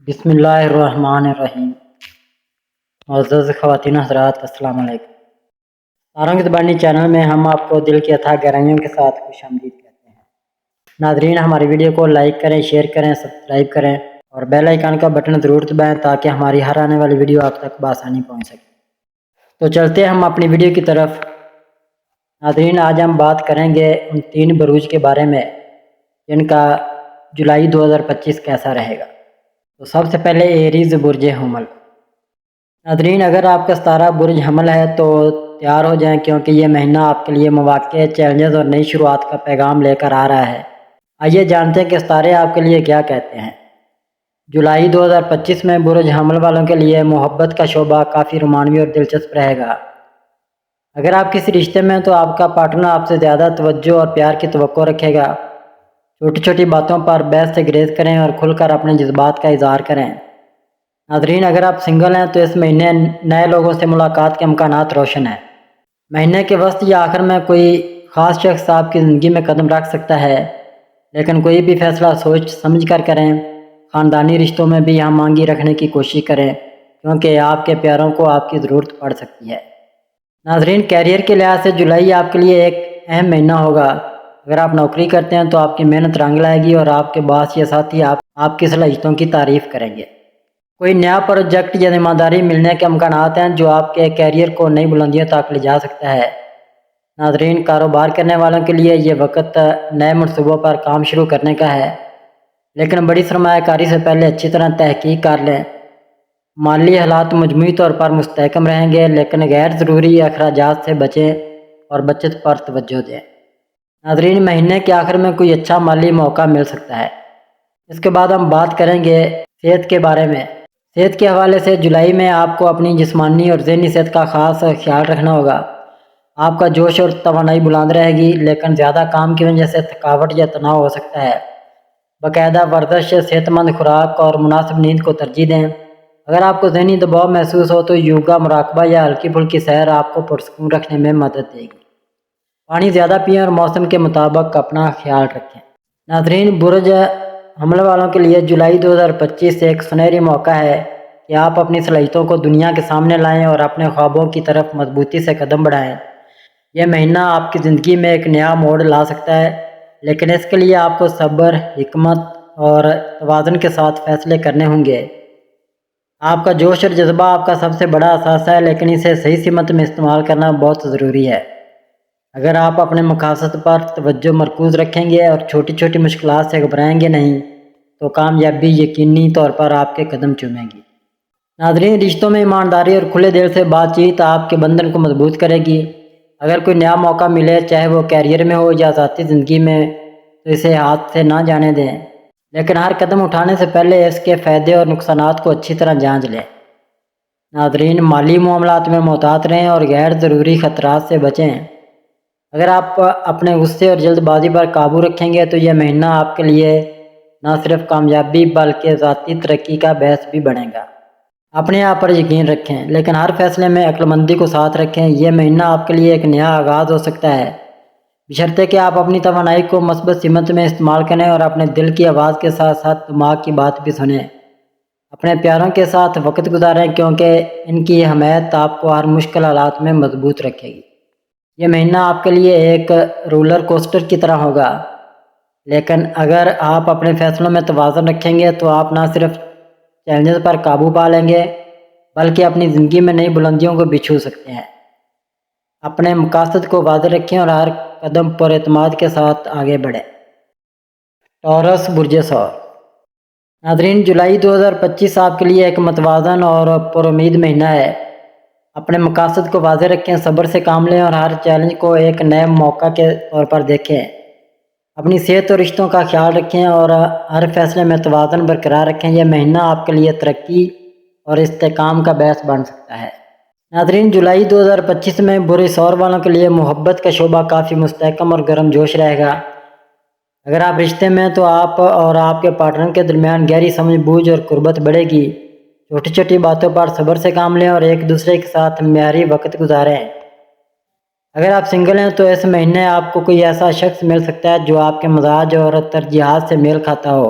بسم اللہ الرحمن الرحیم۔ معزز خواتین حضرات، السلام علیکم۔ سارنگ زبانی چینل میں ہم آپ کو دل کی اتھاہ گہرائیوں کے ساتھ خوش آمدید کہتے ہیں۔ ناظرین، ہماری ویڈیو کو لائک کریں، شیئر کریں، سبسکرائب کریں اور بیل آئیکن کا بٹن ضرور دبائیں تاکہ ہماری ہر آنے والی ویڈیو آپ تک بآسانی پہنچ سکے۔ تو چلتے ہیں ہم اپنی ویڈیو کی طرف۔ ناظرین، آج ہم بات کریں گے ان 3 بروج کے بارے میں جن کا جولائی 2025 کیسا رہے گا۔ تو سب سے پہلے ایریز برج حمل۔ ناظرین، اگر آپ کا ستارہ برج حمل ہے تو تیار ہو جائیں، کیونکہ یہ مہینہ آپ کے لیے مواقع، چیلنجز اور نئی شروعات کا پیغام لے کر آ رہا ہے۔ آئیے جانتے ہیں کہ ستارے آپ کے لیے کیا کہتے ہیں۔ جولائی 2025 میں برج حمل والوں کے لیے محبت کا شعبہ کافی رومانوی اور دلچسپ رہے گا۔ اگر آپ کسی رشتے میں ہیں تو آپ کا پارٹنر آپ سے زیادہ توجہ اور پیار کی توقع رکھے گا۔ چھوٹی چھوٹی باتوں پر بحث سے گریز کریں اور کھل کر اپنے جذبات کا اظہار کریں۔ ناظرین، اگر آپ سنگل ہیں تو اس مہینے نئے لوگوں سے ملاقات کے امکانات روشن ہیں۔ مہینے کے وسط یا آخر میں کوئی خاص شخص آپ کی زندگی میں قدم رکھ سکتا ہے، لیکن کوئی بھی فیصلہ سوچ سمجھ کر کریں۔ خاندانی رشتوں میں بھی ہم آہنگی رکھنے کی کوشش کریں، کیونکہ آپ کے پیاروں کو آپ کی ضرورت پڑ سکتی ہے۔ ناظرین، کیریئر کے لحاظ سے جولائی آپ کے لیے ایک اہم مہینہ ہوگا۔ اگر آپ نوکری کرتے ہیں تو آپ کی محنت رنگ لائے گی اور آپ کے باس یا ساتھی آپ کی صلاحیتوں کی تعریف کریں گے۔ کوئی نیا پروجیکٹ یا ذمہ داری ملنے کے امکانات ہیں جو آپ کے کیریئر کو نئی بلندیوں تک لے جا سکتا ہے۔ ناظرین، کاروبار کرنے والوں کے لیے یہ وقت نئے منصوبوں پر کام شروع کرنے کا ہے، لیکن بڑی سرمایہ کاری سے پہلے اچھی طرح تحقیق کر لیں۔ مالی حالات مجموعی طور پر مستحکم رہیں گے، لیکن غیر ضروری اخراجات سے بچیں اور بچت پر توجہ دیں۔ ناظرین، مہینے کے آخر میں کوئی اچھا مالی موقع مل سکتا ہے۔ اس کے بعد ہم بات کریں گے صحت کے بارے میں۔ صحت کے حوالے سے جولائی میں آپ کو اپنی جسمانی اور ذہنی صحت کا خاص خیال رکھنا ہوگا۔ آپ کا جوش اور توانائی بلند رہے گی، لیکن زیادہ کام کی وجہ سے تھکاوٹ یا تناؤ ہو سکتا ہے۔ باقاعدہ ورزش، صحت مند خوراک اور مناسب نیند کو ترجیح دیں۔ اگر آپ کو ذہنی دباؤ محسوس ہو تو یوگا، مراقبہ یا ہلکی پھلکی سیر آپ کو پرسکون رکھنے میں مدد دے گی۔ پانی زیادہ پئیں اور موسم کے مطابق اپنا خیال رکھیں۔ ناظرین، برج حمل والوں کے لیے جولائی 2025 ایک سنہری موقع ہے کہ آپ اپنی صلاحیتوں کو دنیا کے سامنے لائیں اور اپنے خوابوں کی طرف مضبوطی سے قدم بڑھائیں۔ یہ مہینہ آپ کی زندگی میں ایک نیا موڑ لا سکتا ہے، لیکن اس کے لیے آپ کو صبر، حکمت اور توازن کے ساتھ فیصلے کرنے ہوں گے۔ آپ کا جوش اور جذبہ آپ کا سب سے بڑا اثاثہ ہے، لیکن اسے صحیح سمت میں استعمال کرنا بہت ضروری ہے۔ اگر آپ اپنے مقاصد پر توجہ مرکوز رکھیں گے اور چھوٹی چھوٹی مشکلات سے گھبرائیں گے نہیں تو کامیابی یقینی طور پر آپ کے قدم چومے گی۔ ناظرین، رشتوں میں ایمانداری اور کھلے دل سے بات چیت آپ کے بندھن کو مضبوط کرے گی۔ اگر کوئی نیا موقع ملے، چاہے وہ کیریئر میں ہو یا ذاتی زندگی میں، تو اسے ہاتھ سے نہ جانے دیں، لیکن ہر قدم اٹھانے سے پہلے اس کے فائدے اور نقصانات کو اچھی طرح جانچ لیں۔ ناظرین، مالی معاملات میں محتاط رہیں اور غیر ضروری خطرات سے بچیں۔ اگر آپ اپنے غصے اور جلد بازی پر قابو رکھیں گے تو یہ مہینہ آپ کے لیے نہ صرف کامیابی بلکہ ذاتی ترقی کا باعث بھی بنے گا۔ اپنے آپ پر یقین رکھیں، لیکن ہر فیصلے میں عقل مندی کو ساتھ رکھیں۔ یہ مہینہ آپ کے لیے ایک نیا آغاز ہو سکتا ہے، بشرطے کہ آپ اپنی توانائی کو مثبت سمت میں استعمال کریں اور اپنے دل کی آواز کے ساتھ ساتھ دماغ کی بات بھی سنیں۔ اپنے پیاروں کے ساتھ وقت گزاریں، کیونکہ ان کی حمایت آپ کو ہر مشکل حالات میں مضبوط رکھے گی۔ یہ مہینہ آپ کے لیے ایک رولر کوسٹر کی طرح ہوگا، لیکن اگر آپ اپنے فیصلوں میں توازن رکھیں گے تو آپ نہ صرف چیلنجز پر قابو پا لیں گے بلکہ اپنی زندگی میں نئی بلندیوں کو بھی چھو سکتے ہیں۔ اپنے مقاصد کو واضح رکھیں اور ہر قدم پر اعتماد کے ساتھ آگے بڑھیں۔ ٹورس برج ثور۔ ناظرین، جولائی 2025 آپ کے لیے ایک متوازن اور پر امید مہینہ ہے۔ اپنے مقاصد کو واضح رکھیں، صبر سے کام لیں اور ہر چیلنج کو ایک نئے موقع کے طور پر دیکھیں۔ اپنی صحت اور رشتوں کا خیال رکھیں اور ہر فیصلے میں توازن برقرار رکھیں۔ یہ مہینہ آپ کے لیے ترقی اور استحکام کا باعث بن سکتا ہے۔ ناظرین، جولائی 2025 میں برج ثور والوں کے لیے محبت کا شعبہ کافی مستحکم اور گرم جوش رہے گا۔ اگر آپ رشتے میں تو آپ اور آپ کے پارٹنر کے درمیان گہری سمجھ بوجھ اور قربت بڑھے گی۔ چھوٹی چھوٹی باتوں پر صبر سے کام لیں اور ایک دوسرے کے ساتھ معیاری وقت گزاریں۔ اگر آپ سنگل ہیں تو اس مہینے آپ کو کوئی ایسا شخص مل سکتا ہے جو آپ کے مزاج اور ترجیحات سے میل کھاتا ہو۔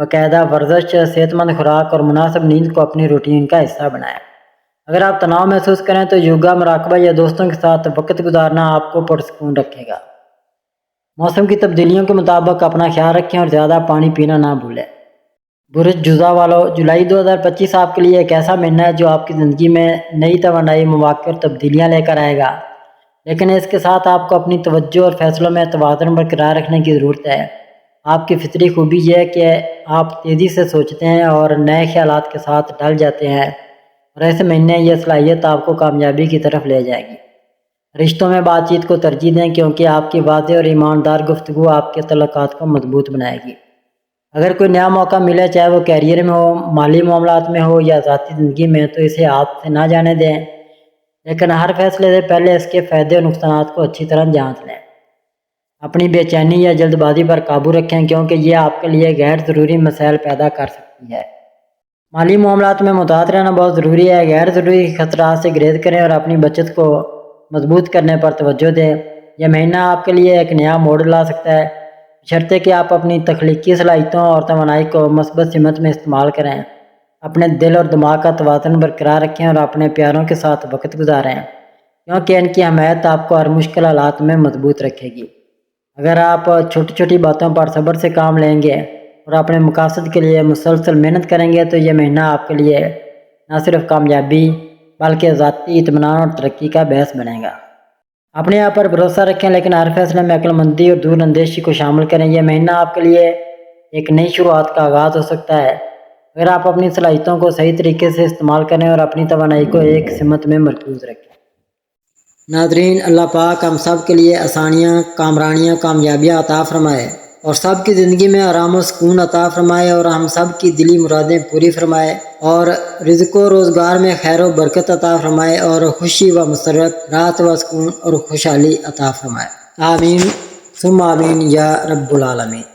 باقاعدہ ورزش، صحت مند خوراک اور مناسب نیند کو اپنی روٹین کا حصہ بنائیں۔ اگر آپ تناؤ محسوس کریں تو یوگا، مراقبہ یا دوستوں کے ساتھ وقت گزارنا آپ کو پرسکون رکھے گا۔ موسم کی تبدیلیوں کے مطابق اپنا خیال رکھیں اور زیادہ پانی پینا نہ بھولیں۔ برج جوزا والو، جولائی 2025 آپ کے لیے ایک ایسا مہینہ ہے جو آپ کی زندگی میں نئی توانائی، مواقع اور تبدیلیاں لے کر آئے گا، لیکن اس کے ساتھ آپ کو اپنی توجہ اور فیصلوں میں توازن برقرار رکھنے کی ضرورت ہے۔ آپ کی فطری خوبی یہ ہے کہ آپ تیزی سے سوچتے ہیں اور نئے خیالات کے ساتھ ڈل جاتے ہیں، اور ایسے مہینے یہ صلاحیت آپ کو کامیابی کی طرف لے جائے گی۔ رشتوں میں بات چیت کو ترجیح دیں کیونکہ آپ کی واضح اور ایماندار گفتگو آپ کے تعلقات کو مضبوط بنائے گی۔ اگر کوئی نیا موقع ملے، چاہے وہ کیریئر میں ہو، مالی معاملات میں ہو یا ذاتی زندگی میں، تو اسے ہاتھ سے نہ جانے دیں، لیکن ہر فیصلے سے پہلے اس کے فائدے اور نقصانات کو اچھی طرح جانچ لیں۔ اپنی بے چینی یا جلد بازی پر قابو رکھیں کیونکہ یہ آپ کے لیے غیر ضروری مسائل پیدا کر سکتی ہے۔ مالی معاملات میں محتاط رہنا بہت ضروری ہے۔ غیر ضروری خطرات سے گریز کریں اور اپنی بچت کو مضبوط کرنے پر توجہ دیں۔ یہ مہینہ آپ کے لیے ایک نیا موڑ لا سکتا ہے، بشرطے کہ آپ اپنی تخلیقی صلاحیتوں اور توانائی کو مثبت سمت میں استعمال کریں۔ اپنے دل اور دماغ کا توازن برقرار رکھیں اور اپنے پیاروں کے ساتھ وقت گزاریں کیونکہ ان کی حمایت آپ کو ہر مشکل حالات میں مضبوط رکھے گی۔ اگر آپ چھوٹی چھوٹی باتوں پر صبر سے کام لیں گے اور اپنے مقاصد کے لیے مسلسل محنت کریں گے تو یہ مہینہ آپ کے لیے نہ صرف کامیابی بلکہ ذاتی اطمینان اور ترقی کا باعث بنے گا۔ اپنے آپ پر بھروسہ رکھیں لیکن ہر فیصلے میں عقل مندی اور دور اندیشی کو شامل کریں۔ یہ مہینہ آپ کے لیے ایک نئی شروعات کا آغاز ہو سکتا ہے اگر آپ اپنی صلاحیتوں کو صحیح طریقے سے استعمال کریں اور اپنی توانائی کو ایک سمت میں مرکوز رکھیں۔ ناظرین، اللہ پاک ہم سب کے لیے آسانیاں، کامرانیاں، کامیابیاں عطا فرمائے اور سب کی زندگی میں آرام و سکون عطا فرمائے اور ہم سب کی دلی مرادیں پوری فرمائے اور رزق و روزگار میں خیر و برکت عطا فرمائے اور خوشی و مسرت، راحت و سکون اور خوشحالی عطا فرمائے۔ آمین ثم آمین یا رب العالمین۔